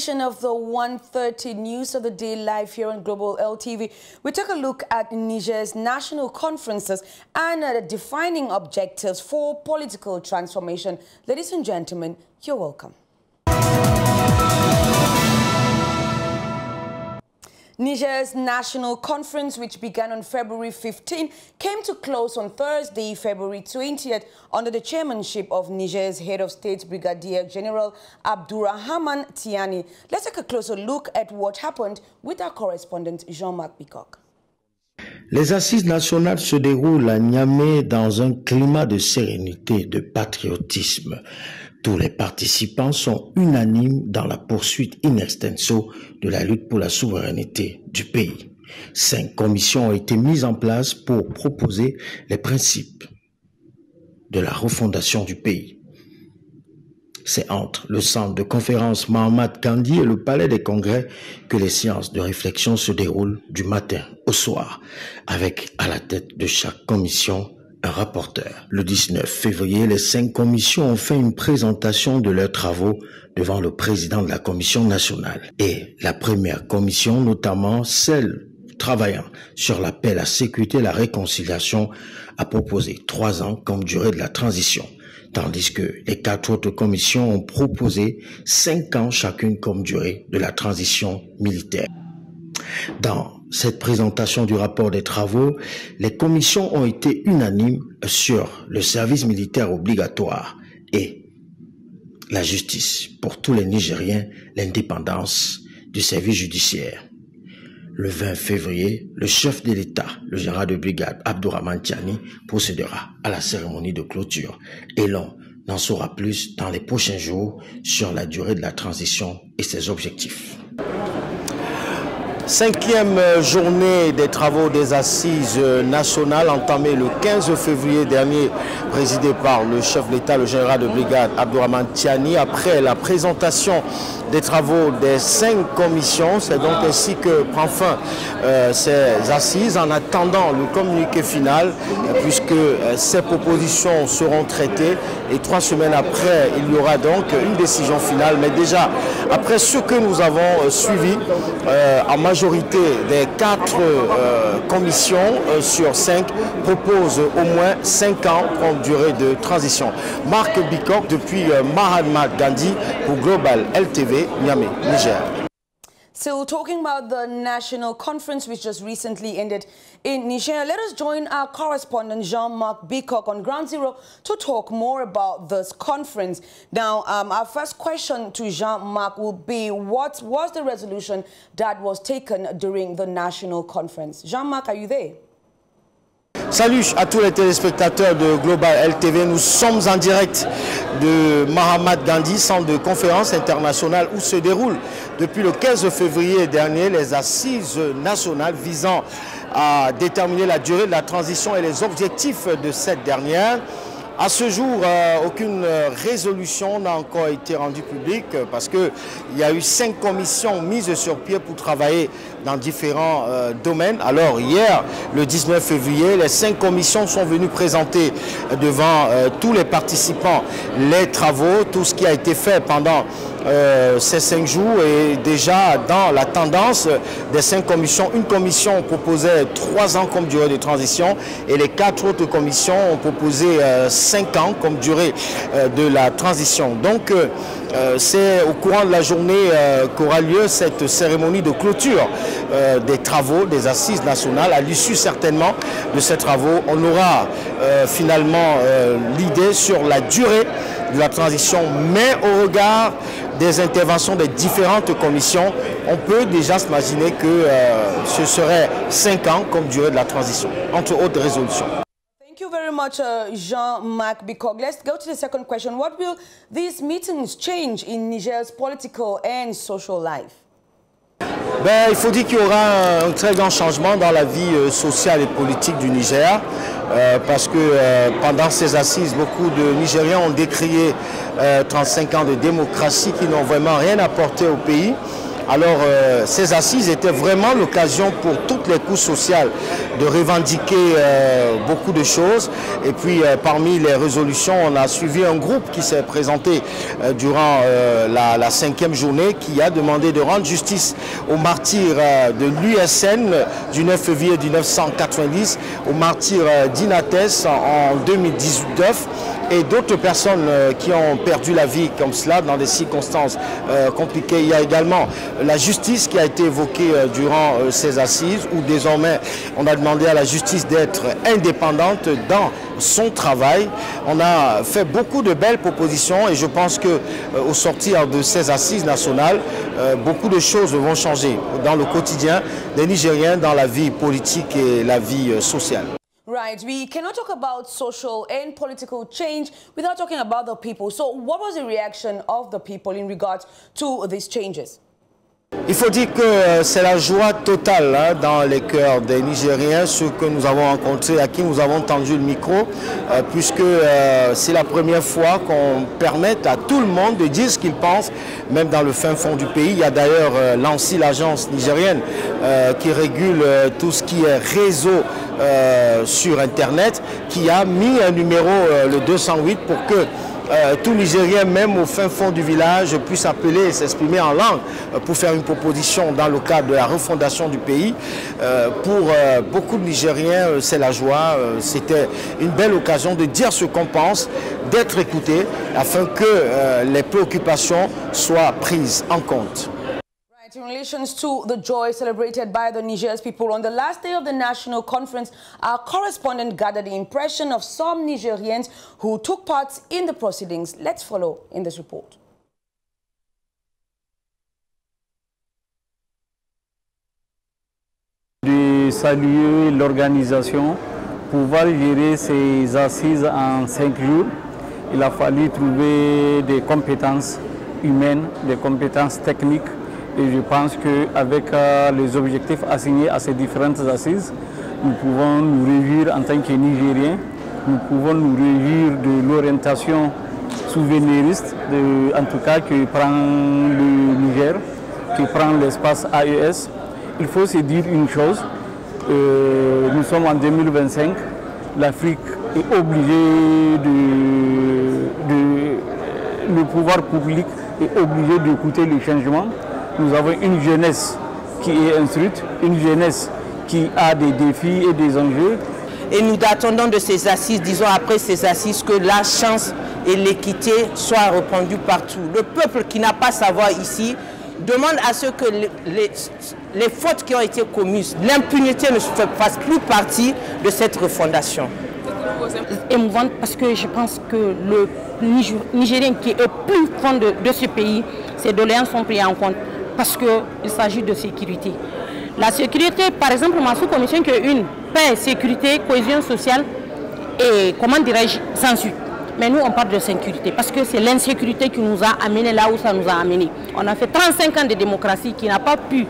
edition of the 1:30 News of the Day live here on Global LTV. We take a look at Niger's national conferences and the defining objectives for political transformation. Ladies and gentlemen, you're welcome. Niger's national conference, which began on February 15, came to close on Thursday, February 20th, under the chairmanship of Niger's head of state, Brigadier General Abdourahmane Tiani. Let's take a closer look at what happened with our correspondent Jean-Marc Bicoq. Les assises nationales se déroulent à Niamey dans un climat de sérénité, de patriotisme. Tous les participants sont unanimes dans la poursuite in extenso de la lutte pour la souveraineté du pays. 5 commissions ont été mises en place pour proposer les principes de la refondation du pays. C'est entre le centre de conférence Mahatma Gandhi et le palais des congrès que les séances de réflexion se déroulent du matin au soir, avec à la tête de chaque commission un rapporteur. Le 19 février, les 5 commissions ont fait une présentation de leurs travaux devant le président de la commission nationale. Et la première commission, notamment celle travaillant sur la paix, la sécurité et la réconciliation, a proposé 3 ans comme durée de la transition, tandis que les 4 autres commissions ont proposé 5 ans chacune comme durée de la transition militaire. Dans cette présentation du rapport des travaux, les commissions ont été unanimes sur le service militaire obligatoire et la justice pour tous les Nigériens, l'indépendance du service judiciaire. Le 20 février, le chef de l'État, le général de brigade Abdourahmane Tiani, procédera à la cérémonie de clôture et l'on en saura plus dans les prochains jours sur la durée de la transition et ses objectifs. 5e journée des travaux des assises nationales entamée le 15 février dernier, présidée par le chef de l'État, le général de brigade Abdourahmane Tiani. Après la présentation des travaux des 5 commissions, c'est donc ainsi que prend fin ces assises en attendant le communiqué final, puisque ces propositions seront traitées et 3 semaines après, il y aura donc une décision finale. Mais déjà, après ce que nous avons suivi, en majorité des 4 commissions sur 5 proposent au moins 5 ans comme durée de transition. Marc Bicoq depuis Mahatma Gandhi pour Global LTV, Niamey, Niger. Still talking about the national conference which just recently ended in Niger, let us join our correspondent Jean-Marc Bicoq on Ground Zero to talk more about this conference. Now, our first question to Jean-Marc will be, what was the resolution that was taken during the national conference? Jean-Marc, are you there? Salut à tous les téléspectateurs de Global LTV. Nous sommes en direct de Mahatma Gandhi, centre de conférence internationale où se déroulent depuis le 15 février dernier les assises nationales visant à déterminer la durée de la transition et les objectifs de cette dernière. À ce jour, aucune résolution n'a encore été rendue publique parce qu'il y a eu 5 commissions mises sur pied pour travailler dans différents domaines. Alors hier, le 19 février, les 5 commissions sont venues présenter devant tous les participants les travaux, tout ce qui a été fait pendant ces 5 jours et déjà dans la tendance des 5 commissions, une commission proposait 3 ans comme durée de transition et les 4 autres commissions ont proposé 5 ans comme durée de la transition. Donc c'est au courant de la journée qu'aura lieu cette cérémonie de clôture des travaux des assises nationales. À l'issue certainement de ces travaux, on aura finalement l'idée sur la durée de la transition, mais au regard des interventions des différentes commissions, on peut déjà s'imaginer que ce serait 5 ans comme durée de la transition, entre autres résolutions. Thank you very much, Jean-Marc Bicoq. Let's go to the second question. What will these meetings change in Niger's political and social life? Il faut dire qu'il y aura un très grand changement dans la vie sociale et politique du Niger parce que pendant ces assises, beaucoup de Nigériens ont décrié 35 ans de démocratie qui n'ont vraiment rien apporté au pays. Alors ces assises étaient vraiment l'occasion pour toutes les couches sociales de revendiquer beaucoup de choses. Et puis parmi les résolutions, on a suivi un groupe qui s'est présenté durant la 5e journée, qui a demandé de rendre justice aux martyrs de l'USN du 9 février 1990, aux martyrs d'Inates en 2019 et d'autres personnes qui ont perdu la vie comme cela dans des circonstances compliquées. Il y a également la justice qui a été évoquée durant ces assises, où désormais on a demandé à la justice d'être indépendante dans son travail. On a fait beaucoup de belles propositions et je pense qu'au sortir de ces assises nationales, beaucoup de choses vont changer dans le quotidien des Nigériens, dans la vie politique et la vie sociale. Right, we cannot talk about social and political change without talking about the people. So what was the reaction of the people in regards to these changes? Il faut dire que c'est la joie totale dans les cœurs des Nigériens, ceux que nous avons rencontrés, à qui nous avons tendu le micro, puisque c'est la première fois qu'on permette à tout le monde de dire ce qu'il pense, même dans le fin fond du pays. Il y a d'ailleurs l'ANSI, l'agence nigérienne, qui régule tout ce qui est réseau sur Internet, qui a mis un numéro, le 208, pour que tout Nigérien, même au fin fond du village, puisse appeler et s'exprimer en langue pour faire une proposition dans le cadre de la refondation du pays. Pour beaucoup de Nigériens, c'est la joie. C'était une belle occasion de dire ce qu'on pense, d'être écouté, afin que les préoccupations soient prises en compte. In relation to the joy celebrated by the Nigeria's people on the last day of the national conference, our correspondent gathered the impression of some Nigerians who took part in the proceedings. Let's follow in this report. De saluer l'organisation, pouvoir gérer ces assises en 5 jours, il a fallu trouver des compétences humaines, des compétences techniques. Et je pense qu'avec les objectifs assignés à ces différentes assises, nous pouvons nous réjouir en tant que Nigériens, nous pouvons nous réjouir de l'orientation souverainiste, en tout cas que prend le Niger, que prend l'espace AES. Il faut se dire une chose, nous sommes en 2025, l'Afrique est obligée le pouvoir public est obligé d'écouter les changements. Nous avons une jeunesse qui est instruite, une jeunesse qui a des défis et des enjeux. Et nous attendons de ces assises, disons après ces assises, que la chance et l'équité soient répandues partout. Le peuple qui n'a pas savoir ici demande à ce que les fautes qui ont été commises, l'impunité ne fasse plus partie de cette refondation. Émouvante parce que je pense que le Nigérien qui est au plus fond de ce pays, ses doléances sont prises en compte. Parce qu'il s'agit de sécurité. La sécurité, par exemple, ma sous-commission qui est une paix, sécurité, cohésion sociale et, comment dirais-je, censure. Mais nous, on parle de sécurité parce que c'est l'insécurité qui nous a amenés là où ça nous a amenés. On a fait 35 ans de démocratie qui n'a pas pu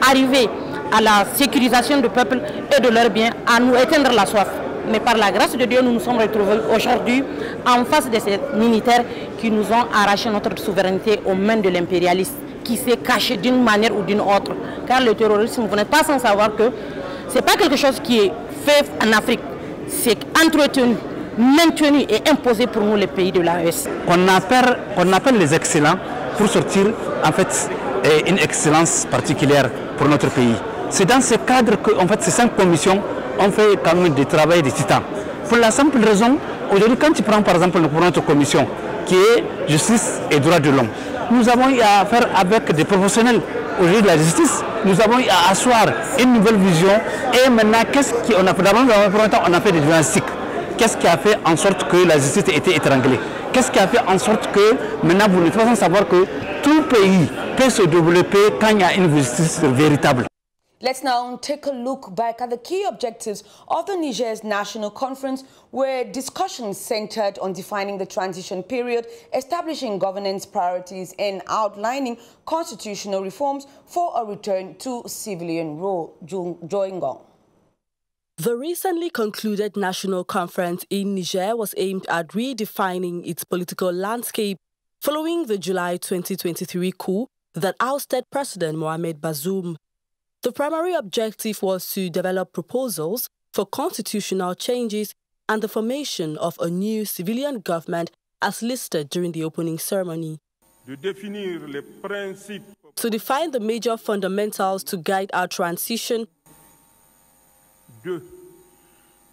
arriver à la sécurisation du peuple et de leurs biens, à nous éteindre la soif. Mais par la grâce de Dieu, nous nous sommes retrouvés aujourd'hui en face de ces militaires qui nous ont arraché notre souveraineté aux mains de l'impérialisme, qui s'est caché d'une manière ou d'une autre. Car le terrorisme, vous n'êtes pas sans savoir que ce n'est pas quelque chose qui est fait en Afrique. C'est entretenu, maintenu et imposé pour nous, les pays de l'AES. On appelle les excellents pour sortir en fait une excellence particulière pour notre pays. C'est dans ce cadre que en fait, ces 5 commissions ont fait quand même des travaux de titans. Pour la simple raison, aujourd'hui quand tu prends par exemple pour notre commission qui est justice et droits de l'homme, nous avons eu à faire avec des professionnels aujourd'hui de la justice, nous avons eu à asseoir une nouvelle vision et maintenant qu'est-ce qu'on a fait? D'abord, on a fait des diagnostics. Qu'est-ce qui a fait en sorte que la justice ait été étranglée? Qu'est-ce qui a fait en sorte que maintenant vous n'êtes pas sans savoir que tout pays peut se développer quand il y a une justice véritable? Let's now take a look back at the key objectives of the Niger's National Conference, where discussions centered on defining the transition period, establishing governance priorities, and outlining constitutional reforms for a return to civilian rule. Joingong. The recently concluded National Conference in Niger was aimed at redefining its political landscape following the July 2023 coup that ousted President Mohamed Bazoum. The primary objective was to develop proposals for constitutional changes and the formation of a new civilian government as listed during the opening ceremony. De définir les principes. To define the major fundamentals to guide our transition. 2.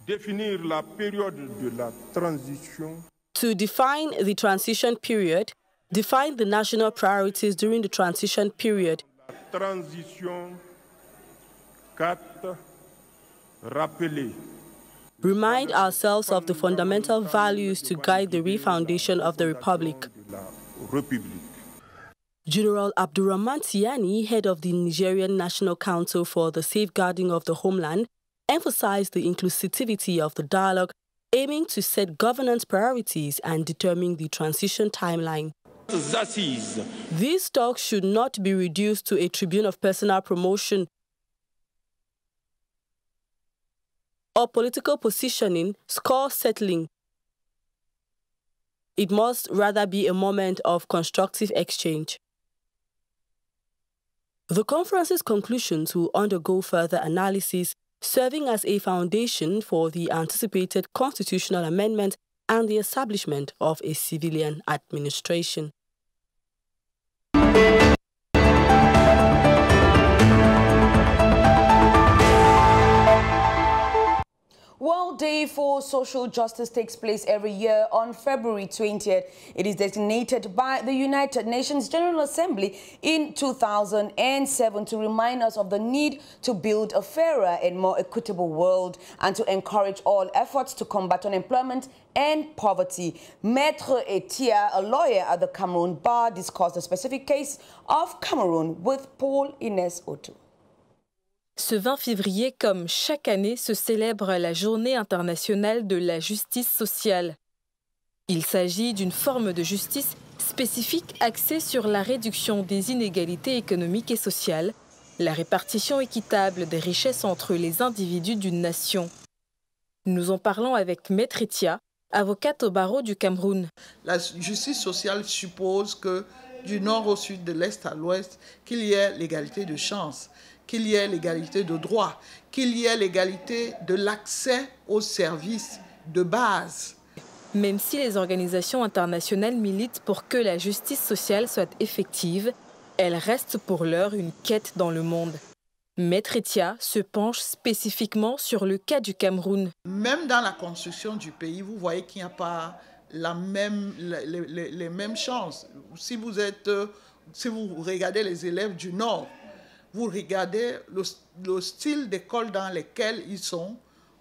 Définir la période de la transition. To define the transition period, define the national priorities during the transition period. La transition. 4. Rappeler. Remind ourselves of the fundamental values to guide the refoundation of the Republic. General Abdurrahman Tiani, head of the Nigerian National Council for the Safeguarding of the Homeland, emphasized the inclusivity of the dialogue, aiming to set governance priorities and determine the transition timeline. These talks should not be reduced to a tribune of personal promotion or political positioning, score settling. It must rather be a moment of constructive exchange. The conference's conclusions will undergo further analysis, serving as a foundation for the anticipated constitutional amendment and the establishment of a civilian administration. World Day for Social Justice takes place every year on February 20th. It is designated by the United Nations General Assembly in 2007 to remind us of the need to build a fairer and more equitable world and to encourage all efforts to combat unemployment and poverty. Maître Etia, a lawyer at the Cameroon Bar, discussed the specific case of Cameroon with Paul Ines Otu. Ce 20 février, comme chaque année, se célèbre la Journée internationale de la justice sociale. Il s'agit d'une forme de justice spécifique axée sur la réduction des inégalités économiques et sociales, la répartition équitable des richesses entre les individus d'une nation. Nous en parlons avec Maître Etia, avocate au barreau du Cameroun. La justice sociale suppose que du nord au sud, de l'est à l'ouest, qu'il y ait l'égalité de chance, qu'il y ait l'égalité de droit, qu'il y ait l'égalité de l'accès aux services de base. Même si les organisations internationales militent pour que la justice sociale soit effective, elle reste pour l'heure une quête dans le monde. Maître Etia se penche spécifiquement sur le cas du Cameroun. Même dans la construction du pays, vous voyez qu'il n'y a pas les mêmes chances. Si vous regardez les élèves du Nord, vous regardez le style d'école dans lequel ils sont,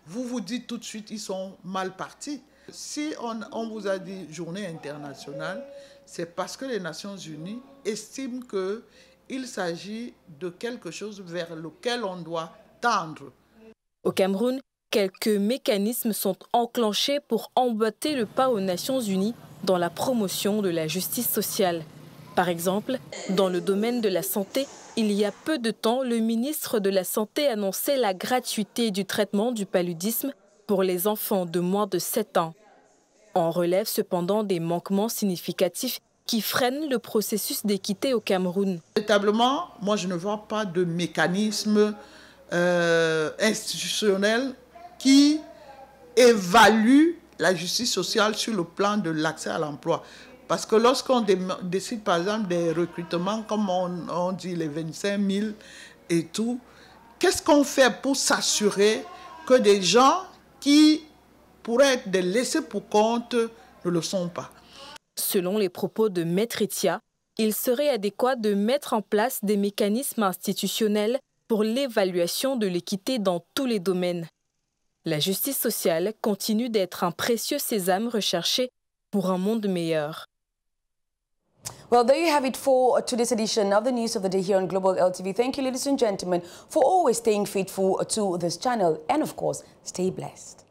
vous vous dites tout de suite qu'ils sont mal partis. Si on vous a dit journée internationale, c'est parce que les Nations Unies estiment qu'il s'agit de quelque chose vers lequel on doit tendre. Au Cameroun, quelques mécanismes sont enclenchés pour emboîter le pas aux Nations Unies dans la promotion de la justice sociale. Par exemple, dans le domaine de la santé, il y a peu de temps, le ministre de la Santé annonçait la gratuité du traitement du paludisme pour les enfants de moins de 7 ans. On relève cependant des manquements significatifs qui freinent le processus d'équité au Cameroun. Véritablement, moi je ne vois pas de mécanisme institutionnel qui évalue la justice sociale sur le plan de l'accès à l'emploi. Parce que lorsqu'on décide par exemple des recrutements, comme on dit les 25 000 et tout, qu'est-ce qu'on fait pour s'assurer que des gens qui pourraient être des laissés pour compte ne le sont pas? Selon les propos de Maître Etia, il serait adéquat de mettre en place des mécanismes institutionnels pour l'évaluation de l'équité dans tous les domaines. La justice sociale continue d'être un précieux sésame recherché pour un monde meilleur. Well, there you have it for today's edition of the News of the Day here on Global LTV. Thank you, ladies and gentlemen, for always staying faithful to this channel. And, of course, stay blessed.